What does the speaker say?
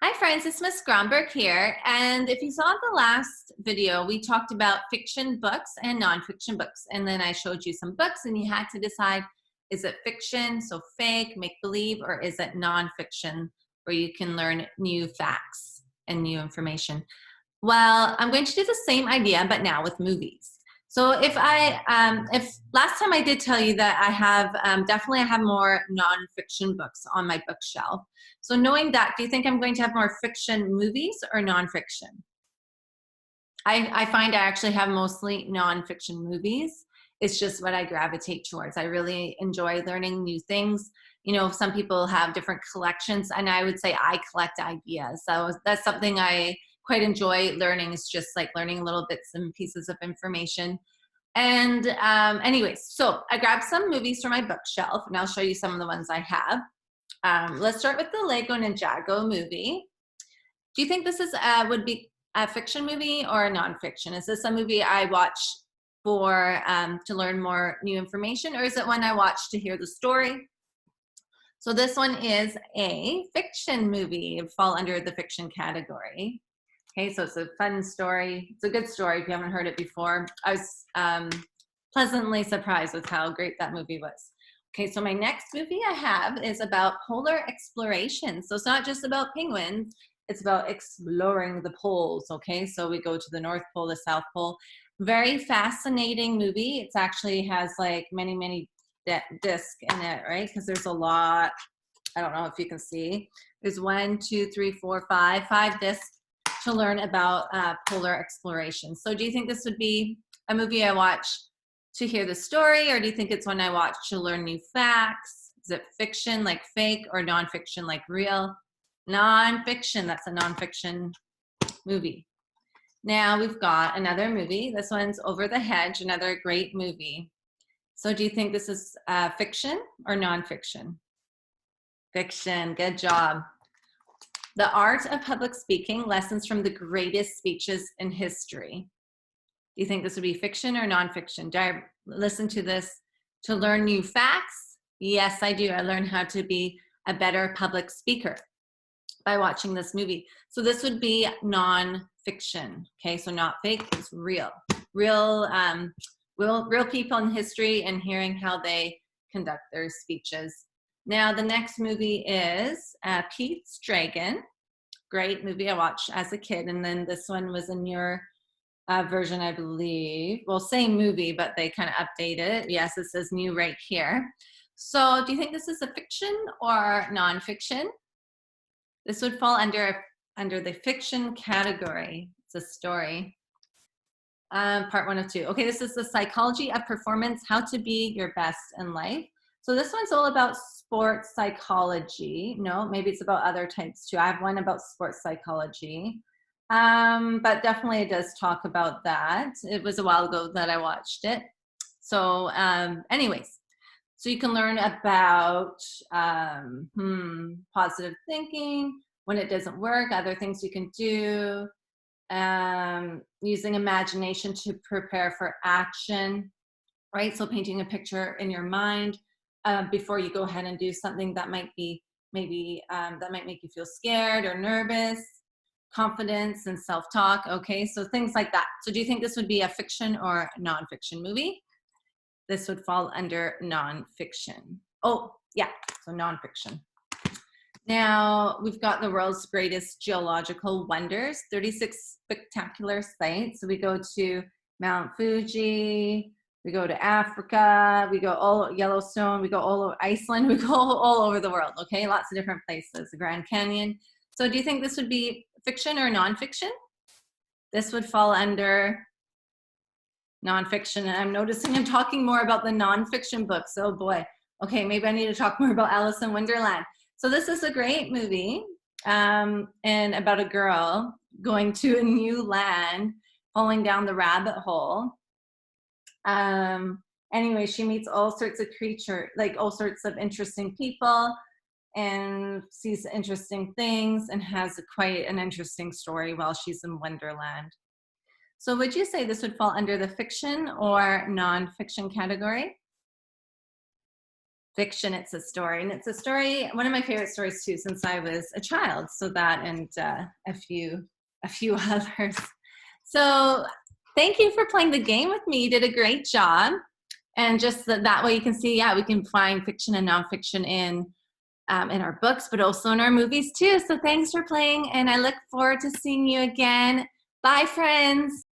Hi friends, it's Miss Gromberg here. And if you saw the last video, we talked about fiction books and nonfiction books. And then I showed you some books and you had to decide, is it fiction, so fake, make-believe, or is it nonfiction where you can learn new facts and new information? Well, I'm going to do the same idea, but now with movies. So if last time I did tell you that I have, definitely I have more nonfiction books on my bookshelf. So knowing that, do you think I'm going to have more fiction movies or nonfiction? I find I actually have mostly nonfiction movies. It's just what I gravitate towards. I really enjoy learning new things. You know, some people have different collections, and I would say I collect ideas. So that's something I quite enjoy learning. Is just like learning little bits and pieces of information. And anyways, so I grabbed some movies from my bookshelf, and I'll show you some of the ones I have. Let's start with the Lego Ninjago movie. Do you think this is would be a fiction movie or a nonfiction? Is this a movie I watch for to learn more new information, or is it one I watch to hear the story? So this one is a fiction movie. It would fall under the fiction category. Okay, so it's a fun story. It's a good story if you haven't heard it before. I was pleasantly surprised with how great that movie was. Okay, so my next movie I have is about polar exploration. So it's not just about penguins, it's about exploring the poles, okay? So we go to the North Pole, the South Pole. Very fascinating movie. It actually has like many discs in it, right? Because there's a lot, I don't know if you can see. There's 1, 2, 3, 4, 5 discs to learn about polar exploration. So do you think this would be a movie I watch to hear the story, or do you think it's one I watch to learn new facts? Is it fiction like fake, or nonfiction like real? Nonfiction, that's a nonfiction movie. Now we've got another movie. This one's Over the Hedge, another great movie. So do you think this is fiction or nonfiction? Fiction, good job. The Art of Public Speaking, Lessons from the Greatest Speeches in History. Do you think this would be fiction or nonfiction? Do I listen to this to learn new facts? Yes, I do. I learned how to be a better public speaker by watching this movie. So this would be nonfiction. Okay, so not fake, it's real. Real people in history and hearing how they conduct their speeches. Now the next movie is Pete's Dragon. Great movie I watched as a kid, and then this one was a newer version, I believe. Well, same movie, but they kind of updated it. Yes, it says new right here. So do you think this is a fiction or nonfiction? This would fall under the fiction category. It's a story. Part 1 of 2. Okay, this is The Psychology of Performance, How to Be Your Best in Life. So this one's all about sports psychology. No, maybe it's about other types too. I have one about sports psychology. But definitely it does talk about that. It was a while ago that I watched it. So anyways, so you can learn about positive thinking, when it doesn't work, other things you can do, using imagination to prepare for action, right? So painting a picture in your mind before you go ahead and do something that might be that might make you feel scared or nervous. Confidence and self-talk. Okay, so things like that. So do you think this would be a fiction or nonfiction movie? This would fall under nonfiction. Oh, yeah, so nonfiction. Now we've got the world's greatest geological wonders, 36 spectacular sites. So we go to Mount Fuji, we go to Africa, we go all Yellowstone, we go all over Iceland, we go all over the world, okay? Lots of different places, the Grand Canyon. So do you think this would be fiction or nonfiction? This would fall under nonfiction. And I'm noticing I'm talking more about the nonfiction books. Oh boy. Okay, maybe I need to talk more about Alice in Wonderland. So this is a great movie and about a girl going to a new land, falling down the rabbit hole. Anyway, she meets all sorts of creatures, like all sorts of interesting people, and sees interesting things and has quite an interesting story while she's in Wonderland. So would you say this would fall under the fiction or nonfiction category? fiction, it's a story. And it's a story, one of my favorite stories too, since I was a child. So that and a few others. So thank you for playing the game with me. You did a great job. And just that way you can see, yeah, we can find fiction and nonfiction in our books, but also in our movies too. So thanks for playing, and I look forward to seeing you again. Bye, friends.